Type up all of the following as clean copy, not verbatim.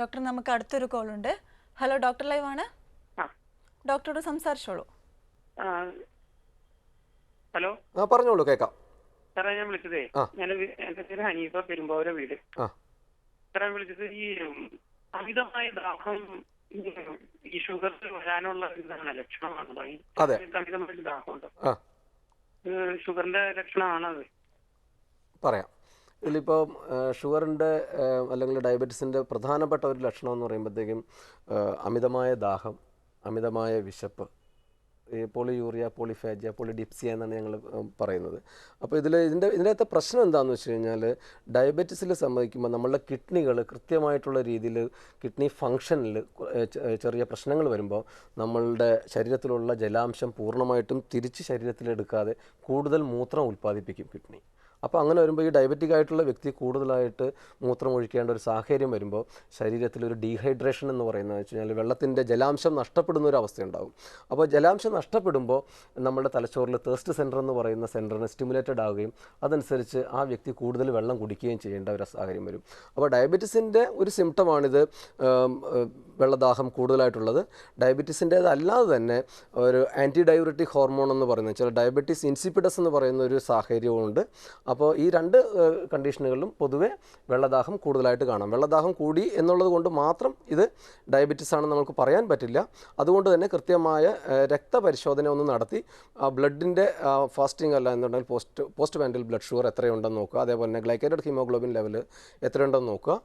Doctor നമുക്ക് അടുത്തൊരു call ഉണ്ട്. ഹലോ, ഡോക്ടർ ലൈവ് ആണ്. ഡോക്ടറോട് സംസാരിച്ചോളൂ. ഹലോ, പറഞ്ഞോളൂ, കേൾക്കാം. സാറേ, ഞാൻ വിളിച്ചതേ, എന്റെ പേര് ഹനീഫ, പെരുമ്പാവൂർ വീട്. സാറേ, വിളിച്ചത് ഈ അമിതമായ ദാഹം ഈ ഷുഗറിൽ വരാനുള്ള ഇതാണ്, ലക്ഷണമാണ്. അമിതമായ ദാഹമുണ്ട്, ഷുഗറിന്റെ ലക്ഷണമാണത്. പറയാം. ഇതിലിപ്പോൾ ഷുഗറിൻ്റെ അല്ലെങ്കിൽ ഡയബറ്റീസിൻ്റെ പ്രധാനപ്പെട്ട ഒരു ലക്ഷണം എന്ന് പറയുമ്പോഴത്തേക്കും അമിതമായ ദാഹം, അമിതമായ വിശപ്പ്, ഈ പോളിയൂറിയ, പോളിഫാജിയ, പോളിഡിപ്സിയ എന്നാണ് ഞങ്ങൾ പറയുന്നത്. അപ്പോൾ ഇതിനകത്തെ പ്രശ്നം എന്താണെന്ന് വെച്ച് കഴിഞ്ഞാൽ, ഡയബറ്റീസിൽ സംഭവിക്കുമ്പോൾ നമ്മളുടെ കിഡ്നികൾ കൃത്യമായിട്ടുള്ള രീതിയിൽ കിഡ്നി ഫങ്ഷനിൽ ചെറിയ പ്രശ്നങ്ങൾ വരുമ്പോൾ നമ്മളുടെ ശരീരത്തിലുള്ള ജലാംശം പൂർണ്ണമായിട്ടും തിരിച്ച് ശരീരത്തിലെടുക്കാതെ കൂടുതൽ മൂത്രം ഉൽപ്പാദിപ്പിക്കും കിഡ്നി. അപ്പോൾ അങ്ങനെ വരുമ്പോൾ ഈ ഡയബറ്റിക് ആയിട്ടുള്ള വ്യക്തി കൂടുതലായിട്ട് മൂത്രം ഒഴിക്കേണ്ട ഒരു സാഹചര്യം വരുമ്പോൾ ശരീരത്തിലൊരു ഡീഹൈഡ്രേഷൻ എന്ന് പറയുന്നത് വെച്ച് കഴിഞ്ഞാൽ വെള്ളത്തിൻ്റെ ജലാംശം നഷ്ടപ്പെടുന്ന ഒരു അവസ്ഥയുണ്ടാകും. അപ്പോൾ ജലാംശം നഷ്ടപ്പെടുമ്പോൾ നമ്മുടെ തലച്ചോറിൽ തേഴ്സ്റ്റ് സെൻറ്റർ എന്ന് പറയുന്ന സെൻറ്ററിന് സ്റ്റിമുലേറ്റഡ് ആവുകയും അതനുസരിച്ച് ആ വ്യക്തി കൂടുതൽ വെള്ളം കുടിക്കുകയും ചെയ്യേണ്ട ഒരു സാഹചര്യം വരും. അപ്പോൾ ഡയബറ്റീസിൻ്റെ ഒരു സിംറ്റമാണിത്, വെള്ളദാഹം കൂടുതലായിട്ടുള്ളത്. ഡയബറ്റീസിൻ്റേതല്ലാതെ തന്നെ ഒരു ആൻറ്റി ഡയബറ്റിക് ഹോർമോൺ എന്ന് പറയുന്നത് ചില ഡയബറ്റീസ് ഇൻസിപ്പിഡസ് എന്ന് പറയുന്ന ഒരു സാഹചര്യമുണ്ട്. അപ്പോൾ ഈ രണ്ട് കണ്ടീഷനുകളിലും പൊതുവെ വെള്ളദാഹം കൂടുതലായിട്ട് കാണാം. വെള്ളദാഹം കൂടി എന്നുള്ളത് കൊണ്ട് മാത്രം ഇത് ഡയബറ്റീസ് ആണെന്ന് നമുക്ക് പറയാൻ പറ്റില്ല. അതുകൊണ്ട് തന്നെ കൃത്യമായ രക്തപരിശോധന ഒന്ന് നടത്തി ബ്ലഡിൻ്റെ ഫാസ്റ്റിംഗ് അല്ല എന്നുണ്ടെങ്കിൽ പോസ്റ്റ് പാൻഡൽ ബ്ലഡ് ഷുഗർ എത്രയുണ്ടെന്ന് നോക്കുക. അതേപോലെ തന്നെ ഗ്ലൈക്കേറ്റഡ് ഹീമോഗ്ലോബിൻ ലെവൽ എത്രയുണ്ടെന്ന് നോക്കുക.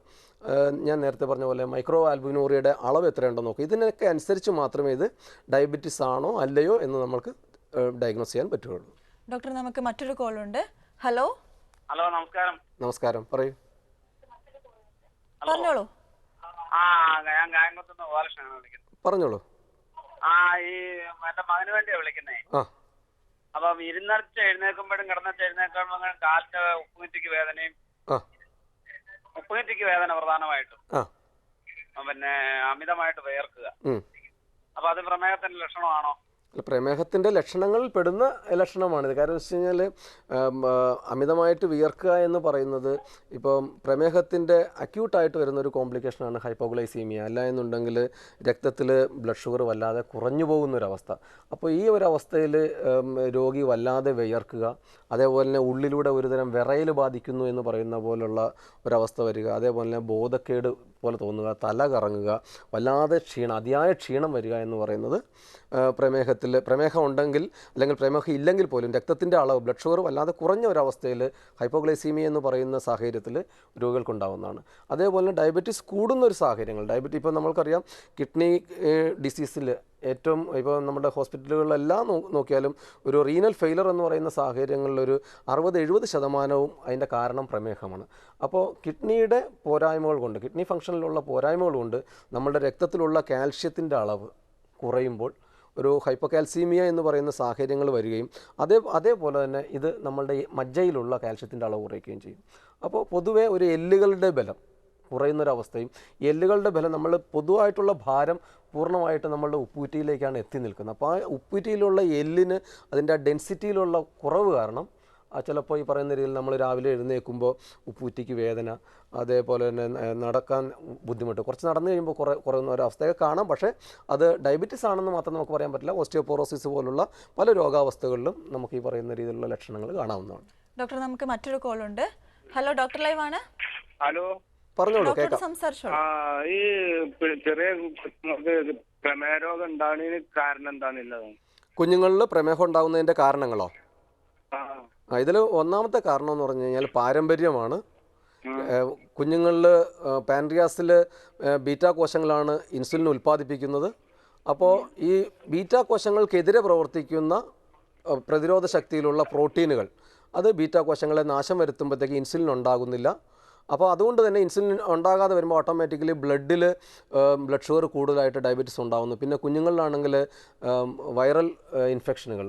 ഞാൻ നേരത്തെ പറഞ്ഞ പോലെ മൈക്രോ ആൽബുമിനൂറിയയുടെ അളവ് എത്രയുണ്ടെന്ന് നോക്കുക. ഇതിനൊക്കെ അനുസരിച്ച് മാത്രമേ ഇത് ഡയബറ്റീസ് ആണോ അല്ലയോ എന്ന് നമുക്ക് ഡയഗ്നോസ് ചെയ്യാൻ പറ്റുള്ളൂ. ഡോക്ടർ, നമുക്ക് മറ്റൊരു കോൾ ഉണ്ട്. ഹലോ. ഹലോ, നമസ്കാരം. നമസ്കാരം, പറയൂ. പറഞ്ഞോളൂ. ഞാൻ കായംകുളത്തുനിന്ന് ഗോപാലകൃഷ്ണനാണ് വിളിക്കുന്നത്. പറഞ്ഞോളൂ. ഈ എന്റെ മകന് വേണ്ടിയാ വിളിക്കുന്നേ. അപ്പം ഇരുന്നടിച്ച് എഴുന്നേൽക്കുമ്പോഴും കിടന്നിട്ട് എഴുന്നേൽക്കുമ്പോഴും കാലിന്റെ ഉപ്പുനീറ്റിക്ക് വേദനയും, ഉപ്പുനീറ്റിക്ക് വേദന പ്രധാനമായിട്ടും, പിന്നെ അമിതമായിട്ട് വിയർക്കുക. അപ്പൊ അത് പ്രമേഹത്തിന്റെ ലക്ഷണമാണോ? പ്രമേഹത്തിൻ്റെ ലക്ഷണങ്ങളിൽ പെടുന്ന ലക്ഷണമാണിത്. കാരണം വെച്ച് കഴിഞ്ഞാൽ അമിതമായിട്ട് വിയർക്കുക എന്ന് പറയുന്നത് ഇപ്പം പ്രമേഹത്തിൻ്റെ അക്യൂട്ടായിട്ട് വരുന്നൊരു കോംപ്ലിക്കേഷനാണ് ഹൈപ്പോഗ്ലൈസീമിയ. അല്ല എന്നുണ്ടെങ്കിൽ രക്തത്തിൽ ബ്ലഡ് ഷുഗർ വല്ലാതെ കുറഞ്ഞു പോകുന്നൊരവസ്ഥ. അപ്പോൾ ഈ ഒരു അവസ്ഥയിൽ രോഗി വല്ലാതെ വിയർക്കുക, അതേപോലെ തന്നെ ഉള്ളിലൂടെ ഒരുതരം വിറയൽ ബാധിക്കുന്നു എന്ന് പറയുന്ന പോലുള്ള ഒരവസ്ഥ വരിക, അതേപോലെ തന്നെ ബോധക്കേട് പോലെ തോന്നുക, തല കറങ്ങുക, വല്ലാതെ അതിയായ ക്ഷീണം വരിക എന്ന് പറയുന്നത് പ്രമേഹം ഉണ്ടെങ്കിൽ അല്ലെങ്കിൽ പ്രമേഹം ഇല്ലെങ്കിൽ പോലും രക്തത്തിൻ്റെ അളവ് ബ്ലഡ് ഷുഗർ വല്ലാതെ കുറഞ്ഞ ഒരവസ്ഥയിൽ ഹൈപ്പോഗ്ലൈസീമിയ എന്ന് പറയുന്ന സാഹചര്യത്തിൽ രോഗികൾക്കുണ്ടാകുന്നതാണ്. അതേപോലെ ഡയബറ്റീസ് കൂടുന്ന ഒരു സാഹചര്യങ്ങൾ, ഇപ്പോൾ നമ്മൾക്കറിയാം കിഡ്നി ഡിസീസിൽ ഏറ്റവും ഇപ്പോൾ നമ്മുടെ ഹോസ്പിറ്റലുകളിലെല്ലാം നോക്കിയാലും ഒരു റീനൽ ഫെയിലർ എന്ന് പറയുന്ന സാഹചര്യങ്ങളിലൊരു 60-70% അതിൻ്റെ കാരണം പ്രമേഹമാണ്. അപ്പോൾ കിഡ്നിയുടെ പോരായ്മകൾ കൊണ്ട്, കിഡ്നി ഫംഗ്ഷനിലുള്ള പോരായ്മകൾ കൊണ്ട് നമ്മുടെ രക്തത്തിലുള്ള കാൽഷ്യത്തിൻ്റെ അളവ് കുറയുമ്പോൾ ഒരു ഹൈപ്പോകാൽസീമിയ എന്ന് പറയുന്ന സാഹചര്യങ്ങൾ വരികയും അതേപോലെ തന്നെ ഇത് നമ്മളുടെ മജ്ജയിലുള്ള കാൽഷ്യത്തിൻ്റെ അളവ് കുറയ്ക്കുകയും ചെയ്യും. അപ്പോൾ പൊതുവേ ഒരു എല്ലുകളുടെ ബലം കുറയുന്നൊരവസ്ഥയും, എല്ലുകളുടെ ബലം നമ്മൾ പൊതുവായിട്ടുള്ള ഭാരം പൂർണ്ണമായിട്ട് നമ്മളുടെ ഉപ്പൂറ്റിയിലേക്കാണ് എത്തി നിൽക്കുന്നത്. അപ്പോൾ ആ ഉപ്പൂറ്റിയിലുള്ള എല്ലിന് അതിൻ്റെ ഡെൻസിറ്റിയിലുള്ള കുറവ് കാരണം ചിലപ്പോൾ ഈ പറയുന്ന രീതിയിൽ നമ്മൾ രാവിലെ എഴുന്നേൽക്കുമ്പോൾ ഉപ്പൂറ്റിക്ക് വേദന, അതേപോലെ തന്നെ നടക്കാൻ ബുദ്ധിമുട്ട്, കുറച്ച് നടന്നു കഴിയുമ്പോൾ കുറയുന്ന ഒരവസ്ഥയൊക്കെ കാണാം. പക്ഷേ അത് ഡയബറ്റീസ് ആണെന്ന് മാത്രം നമുക്ക് പറയാൻ പറ്റില്ല. ഓസ്റ്റിയോപോറോസിസ് പോലുള്ള പല രോഗാവസ്ഥകളിലും നമുക്ക് ഈ പറയുന്ന രീതിയിലുള്ള ലക്ഷണങ്ങൾ കാണാവുന്നതാണ്. ഡോക്ടർ, നമുക്ക് മറ്റൊരു കോൾ ഉണ്ട്. ഹലോ, ഡോക്ടർ ലൈവ് ആണ്. ഹലോ, പറഞ്ഞോളൂ, കേൾക്കാം. സംസാരിച്ചോളൂ. ഈ ചെറിയ പ്രമേഹ രോഗം ഉണ്ടാകുന്നതിന് കാരണം എന്താണെന്നുള്ളത്, കുഞ്ഞുങ്ങളിൽ പ്രമേഹം ഉണ്ടാകുന്നതിൻ്റെ കാരണങ്ങളോ? ഇതിൽ ഒന്നാമത്തെ കാരണം എന്ന് പറഞ്ഞു കഴിഞ്ഞാൽ പാരമ്പര്യമാണ്. കുഞ്ഞുങ്ങളിൽ പാൻക്രിയാസിൽ ബീറ്റാ കോശങ്ങളാണ് ഇൻസുലിൻ ഉൽപ്പാദിപ്പിക്കുന്നത്. അപ്പോൾ ഈ ബീറ്റാ കോശങ്ങൾക്കെതിരെ പ്രവർത്തിക്കുന്ന പ്രതിരോധ ശക്തിയിലുള്ള പ്രോട്ടീനുകൾ അത് ബീറ്റാ കോശങ്ങളെ നാശം വരുത്തുമ്പോഴത്തേക്ക് ഇൻസുലിൻ ഉണ്ടാകുന്നില്ല. അപ്പോൾ അതുകൊണ്ട് തന്നെ ഇൻസുലിൻ ഉണ്ടാകാതെ വരുമ്പോൾ ഓട്ടോമാറ്റിക്കലി ബ്ലഡ് ഷുഗർ കൂടുതലായിട്ട് ഡയബറ്റീസ് ഉണ്ടാകുന്നു. പിന്നെ കുഞ്ഞുങ്ങളിലാണെങ്കിൽ വൈറൽ ഇൻഫെക്ഷനുകൾ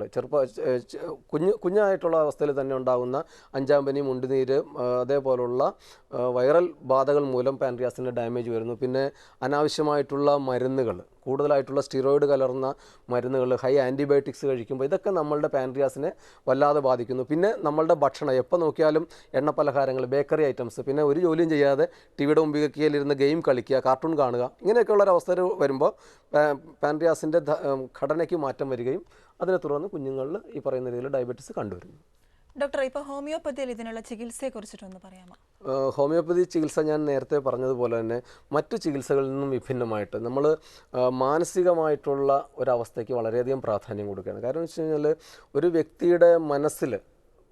കുഞ്ഞായിട്ടുള്ള അവസ്ഥയിൽ തന്നെ ഉണ്ടാകുന്ന അഞ്ചാം പനി, മുണ്ടുനീര്, അതേപോലുള്ള വൈറൽ ബാധകൾ മൂലം പാൻക്രിയാസിൻ്റെ ഡാമേജ് വരുന്നു. പിന്നെ അനാവശ്യമായിട്ടുള്ള മരുന്നുകൾ, കൂടുതലായിട്ടുള്ള സ്റ്റിറോയിഡ് കലർന്ന മരുന്നുകൾ, ഹൈ ആൻറ്റിബയോട്ടിക്സ് കഴിക്കുമ്പോൾ ഇതൊക്കെ നമ്മളുടെ പാൻക്രിയാസിനെ വല്ലാതെ ബാധിക്കുന്നു. പിന്നെ നമ്മളുടെ ഭക്ഷണം എപ്പോൾ നോക്കിയാലും എണ്ണ പലഹാരങ്ങൾ, ബേക്കറി ഐറ്റംസ്, പിന്നെ ഒരു ജോലിയും ചെയ്യാതെ ടിവിയുടെ മുമ്പിലേക്കിരുന്ന് ഗെയിം കളിക്കുക, കാർട്ടൂൺ കാണുക, ഇങ്ങനെയൊക്കെയുള്ളൊരവസ്ഥ വരുമ്പോൾ പാൻക്രിയാസിൻ്റെ ഘടനയ്ക്ക് മാറ്റം വരികയും അതിനെ തുടർന്ന് കുഞ്ഞുങ്ങളിൽ ഈ പറയുന്ന രീതിയിൽ ഡയബറ്റീസ് കണ്ടുവരുന്നു. ഡോക്ടർ, ഇപ്പോൾ ഹോമിയോപ്പതിയിൽ ഇതിനുള്ള ചികിത്സയെ കുറിച്ചിട്ടൊന്ന് പറയാമോ? ഹോമിയോപ്പതി ചികിത്സ ഞാൻ നേരത്തെ പറഞ്ഞതുപോലെ തന്നെ മറ്റു ചികിത്സകളിൽ നിന്നും വിഭിന്നമായിട്ട് നമ്മൾ മാനസികമായിട്ടുള്ള ഒരവസ്ഥയ്ക്ക് വളരെയധികം പ്രാധാന്യം കൊടുക്കുകയാണ്. കാരണം എന്ന് വെച്ച് കഴിഞ്ഞാൽ ഒരു വ്യക്തിയുടെ മനസ്സിൽ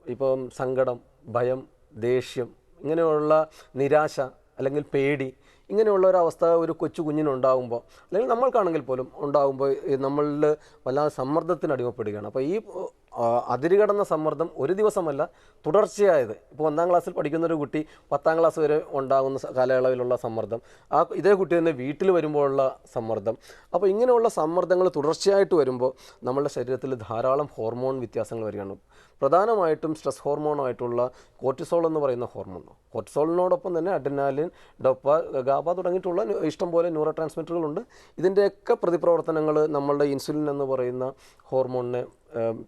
ഇപ്പം സങ്കടം, ഭയം, ദേഷ്യം, ഇങ്ങനെയുള്ള നിരാശ അല്ലെങ്കിൽ പേടി, ഇങ്ങനെയുള്ള ഒരവസ്ഥ ഒരു കൊച്ചു കുഞ്ഞിനുണ്ടാകുമ്പോൾ അല്ലെങ്കിൽ നമ്മൾക്കാണെങ്കിൽ പോലും ഉണ്ടാകുമ്പോൾ നമ്മളിൽ വല്ലാതെ സമ്മർദ്ദത്തിന് അടിമപ്പെടുകയാണ്. അപ്പോൾ ഈ അതിരുകടന്ന സമ്മർദ്ദം ഒരു ദിവസമല്ല, തുടർച്ചയായത്. ഇപ്പോൾ 1ാം ക്ലാസ്സിൽ പഠിക്കുന്നൊരു കുട്ടി 10ാം ക്ലാസ് വരെ ഉണ്ടാകുന്ന കാലയളവിലുള്ള സമ്മർദ്ദം, ഇതേ കുട്ടി തന്നെ വീട്ടിൽ വരുമ്പോഴുള്ള സമ്മർദ്ദം. അപ്പോൾ ഇങ്ങനെയുള്ള സമ്മർദ്ദങ്ങൾ തുടർച്ചയായിട്ട് വരുമ്പോൾ നമ്മളുടെ ശരീരത്തിൽ ധാരാളം ഹോർമോൺ വ്യത്യാസങ്ങൾ വരികയാണ്. പ്രധാനമായിട്ടും സ്ട്രെസ് ഹോർമോണായിട്ടുള്ള കോർട്ടിസോൾ എന്ന് പറയുന്ന ഹോർമോൺ, കോർട്ടിസോളിനോടൊപ്പം തന്നെ അഡ്രിനാലിൻ, ഡോപ്പ, ഗാബ തുടങ്ങിയിട്ടുള്ള ഇഷ്ടംപോലെ ന്യൂറോ ട്രാൻസ്മിറ്ററുകളുണ്ട്. ഇതിൻ്റെയൊക്കെ പ്രതിപ്രവർത്തനങ്ങൾ നമ്മളുടെ ഇൻസുലിൻ എന്ന് പറയുന്ന ഹോർമോണിനെ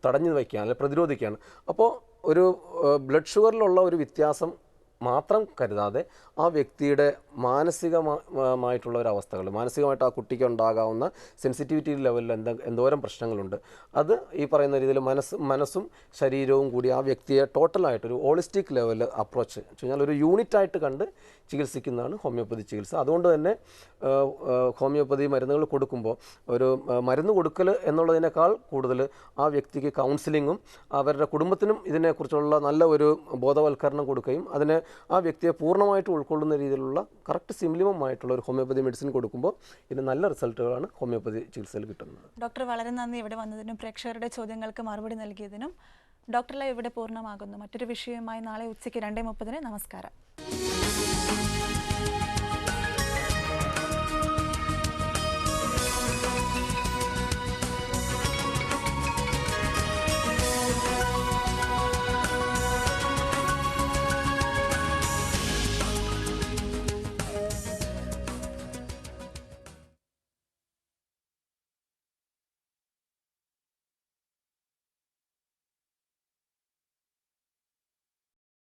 തടഞ്ഞു വയ്ക്കുകയാണ്, അല്ലെങ്കിൽ പ്രതിരോധിക്കുകയാണ്. അപ്പോൾ ഒരു ബ്ലഡ് ഷുഗറിലുള്ള ഒരു വ്യത്യാസം മാത്രം കരുതാതെ ആ വ്യക്തിയുടെ മാനസികമായിട്ടുള്ള ഒരവസ്ഥകൾ, മാനസികമായിട്ട് ആ കുട്ടിക്ക് ഉണ്ടാകാവുന്ന സെൻസിറ്റിവിറ്റി ലെവലിൽ എന്തോരം പ്രശ്നങ്ങളുണ്ട്, അത് ഈ പറയുന്ന രീതിയിൽ മനസ്സും ശരീരവും കൂടി ആ വ്യക്തിയെ ടോട്ടലായിട്ടൊരു ഹോളിസ്റ്റിക് ലെവൽ അപ്രോച്ച് വെച്ച് കഴിഞ്ഞാൽ ഒരു യൂണിറ്റായിട്ട് കണ്ട് ചികിത്സിക്കുന്നതാണ് ഹോമിയോപ്പതി ചികിത്സ. അതുകൊണ്ട് തന്നെ ഹോമിയോപ്പതി മരുന്നുകൾ കൊടുക്കുമ്പോൾ ഒരു മരുന്ന് കൊടുക്കൽ എന്നുള്ളതിനേക്കാൾ കൂടുതൽ ആ വ്യക്തിക്ക് കൗൺസിലിങ്ങും അവരുടെ കുടുംബത്തിനും ഇതിനെക്കുറിച്ചുള്ള നല്ല ഒരു ബോധവൽക്കരണം കൊടുക്കുകയും അതിനെ ആ വ്യക്തിയെ പൂർണ്ണമായിട്ട് ഉൾക്കൊള്ളുന്ന രീതിയിലുള്ള കറക്റ്റ് സിംപ്ലിമമായിട്ടുള്ള ഒരു ഹോമിയോപ്പതി മെഡിസിൻ കൊടുക്കുമ്പോൾ ഇതിന് നല്ല റിസൾട്ടുകളാണ് ഹോമിയോപ്പതി ചികിത്സയിൽ കിട്ടുന്നത്. ഡോക്ടർ, വളരെ നന്ദി ഇവിടെ വന്നതിനും പ്രേക്ഷകരുടെ ചോദ്യങ്ങൾക്ക് മറുപടി നൽകിയതിനും. ഡോക്ടർ ലൈവ് ഇവിടെ പൂർണ്ണമാകുന്നു. മറ്റൊരു വിഷയവുമായി നാളെ ഉച്ചയ്ക്ക് 2:30. നമസ്കാരം.